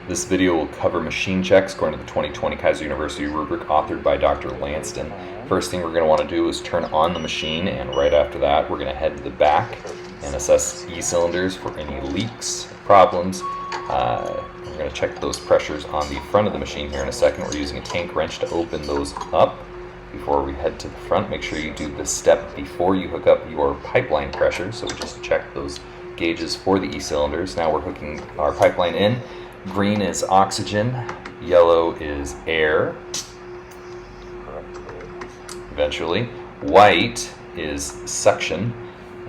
This video will cover machine checks according to the 2020 Keiser University rubric authored by Dr. Lanston. First thing we're going to want to do is turn on the machine, and right after that we're going to head to the back and assess E-cylinders for any leaks, problems. We're going to check those pressures on the front of the machine here in a second. We're using a tank wrench to open those up. Before we head to the front, make sure you do this step before you hook up your pipeline pressure. So we just check those gauges for the E-cylinders. Now we're hooking our pipeline in. Green is oxygen, yellow is air. Eventually, white is suction.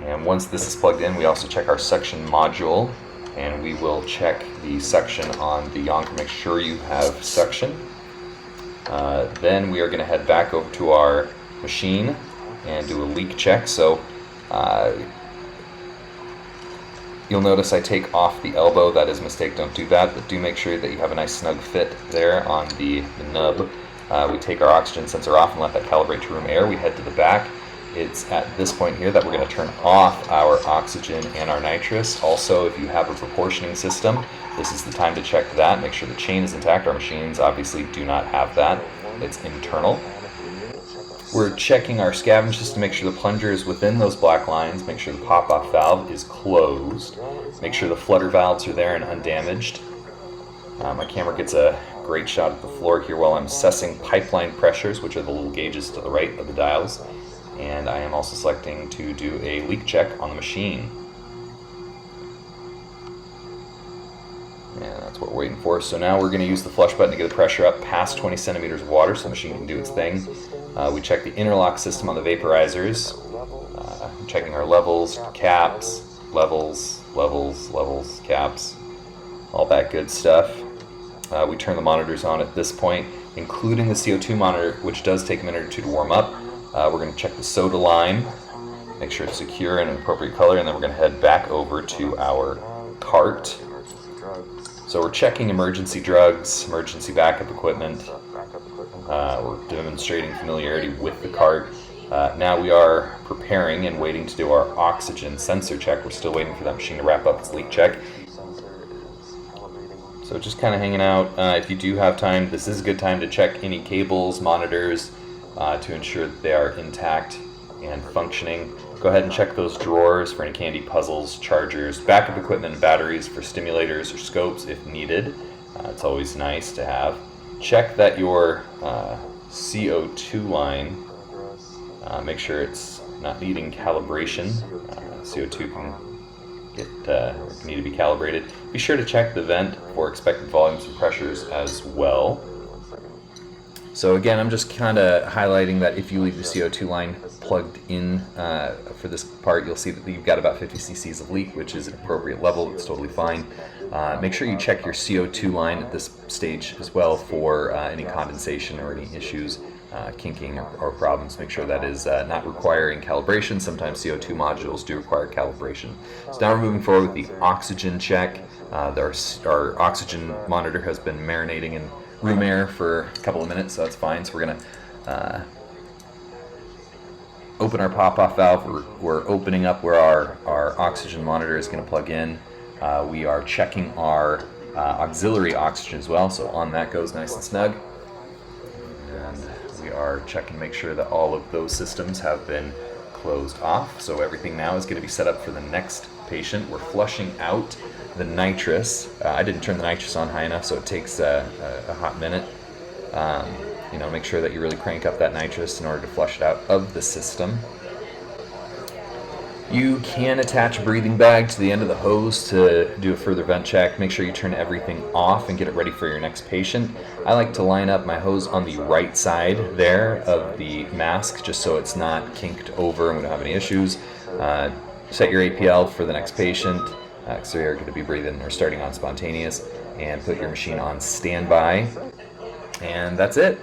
And once this is plugged in, we also check our suction module, and we will check the suction on the yonker. Make sure you have suction. Then we are going to head back over to our machine and do a leak check. So you'll notice I take off the elbow. That is a mistake, don't do that, but do make sure that you have a nice snug fit there on the nub. We take our oxygen sensor off and let that calibrate to room air. We head to the back. It's at this point here that we're going to turn off our oxygen and our nitrous. Also, if you have a proportioning system, this is the time to check that. Make sure the chain is intact. Our machines obviously do not have that. It's internal. We're checking our scavenge system to make sure the plunger is within those black lines. Make sure the pop-off valve is closed. Make sure the flutter valves are there and undamaged. My camera gets a great shot at the floor here while I'm assessing pipeline pressures, which are the little gauges to the right of the dials. And I am also selecting to do a leak check on the machine. And that's what we're waiting for. So now we're going to use the flush button to get the pressure up past 20 centimeters of water so the machine can do its thing. We check the interlock system on the vaporizers. Checking our levels, caps, levels, caps, all that good stuff. We turn the monitors on at this point, including the CO2 monitor, which does take a minute or two to warm up. We're going to check the soda line, make sure it's secure and an appropriate color, and then we're going to head back over to our cart. So we're checking emergency drugs, emergency backup equipment. We're demonstrating familiarity with the cart. Now we are preparing and waiting to do our oxygen sensor check. We're still waiting for that machine to wrap up its leak check. So just kind of hanging out. If you do have time, this is a good time to check any cables, monitors, to ensure that they are intact and functioning. Go ahead and check those drawers for any candy, puzzles, chargers, backup equipment and batteries for stimulators or scopes if needed. It's always nice to have. Check that your CO2 line, make sure it's not needing calibration. CO2 can need to be calibrated. Be sure to check the vent for expected volumes and pressures as well. So again, I'm just kind of highlighting that if you leave the CO2 line plugged in for this part, you'll see that you've got about 50 cc's of leak, which is an appropriate level. It's totally fine. Make sure you check your CO2 line at this stage as well for any condensation or any issues, kinking or problems. Make sure that is not requiring calibration. Sometimes CO2 modules do require calibration. So now we're moving forward with the oxygen check. Our oxygen monitor has been marinating in room air for a couple of minutes, so that's fine. So we're going to open our pop-off valve. We're opening up where our oxygen monitor is going to plug in. We are checking our auxiliary oxygen as well, so on that goes nice and snug. And we are checking to make sure that all of those systems have been closed off. So everything now is going to be set up for the next patient. We're flushing out the nitrous. I didn't turn the nitrous on high enough, so it takes a hot minute. Make sure that you really crank up that nitrous in order to flush it out of the system. You can attach a breathing bag to the end of the hose to do a further vent check. Make sure you turn everything off and get it ready for your next patient. I like to line up my hose on the right side there of the mask, just so it's not kinked over and we don't have any issues. Set your APL for the next patient. So you're going to be breathing or starting on spontaneous, and put your machine on standby. And that's it.